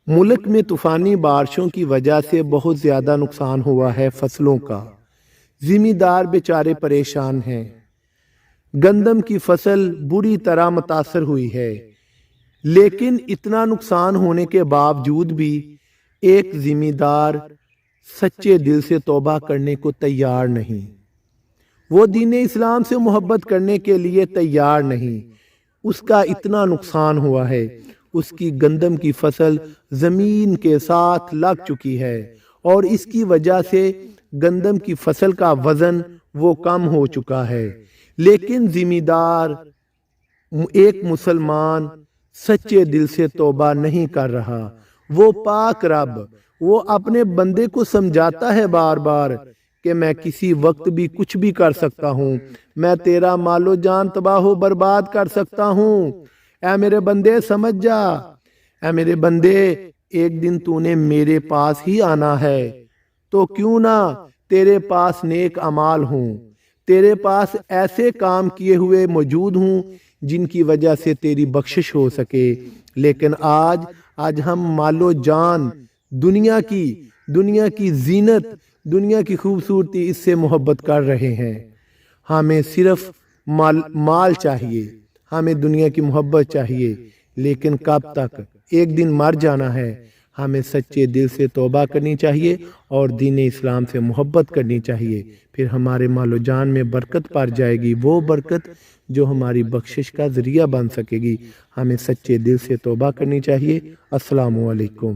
ملک میں طوفانی بارشوں کی وجہ سے بہت زیادہ نقصان ہوا ہے فصلوں کا۔ زمیندار بیچارے پریشان ہیں۔ گندم کی فصل بری طرح متاثر ہوئی ہے، لیکن اتنا نقصان ہونے کے باوجود بھی ایک زمیندار سچے دل سے توبہ کرنے کو تیار نہیں۔ وہ دین اسلام سے محبت کرنے کے لیے تیار نہیں۔ اس کا اتنا نقصان ہوا ہے، اس کی گندم کی فصل زمین کے ساتھ لگ چکی ہے، اور اس کی وجہ سے گندم کی فصل کا وزن وہ کم ہو چکا ہے۔ لیکن زمیندار ایک مسلمان سچے دل سے توبہ نہیں کر رہا۔ وہ پاک رب، وہ اپنے بندے کو سمجھاتا ہے بار بار کہ میں کسی وقت بھی کچھ بھی کر سکتا ہوں، میں تیرا مال و جان تباہ و برباد کر سکتا ہوں۔ اے میرے بندے سمجھ جا، اے میرے بندے ایک دن تو نے میرے پاس ہی آنا ہے، تو کیوں نہ تیرے پاس نیک اعمال ہوں، تیرے پاس ایسے کام کیے ہوئے موجود ہوں جن کی وجہ سے تیری بخشش ہو سکے۔ لیکن آج ہم مال و جان، دنیا کی زینت، دنیا کی خوبصورتی، اس سے محبت کر رہے ہیں۔ ہمیں صرف مال چاہیے، ہمیں دنیا کی محبت چاہیے، لیکن کب تک؟ ایک دن مر جانا ہے۔ ہمیں سچے دل سے توبہ کرنی چاہیے اور دین اسلام سے محبت کرنی چاہیے، پھر ہمارے مال و جان میں برکت پڑ جائے گی، وہ برکت جو ہماری بخشش کا ذریعہ بن سکے گی۔ ہمیں سچے دل سے توبہ کرنی چاہیے۔ السلام علیکم۔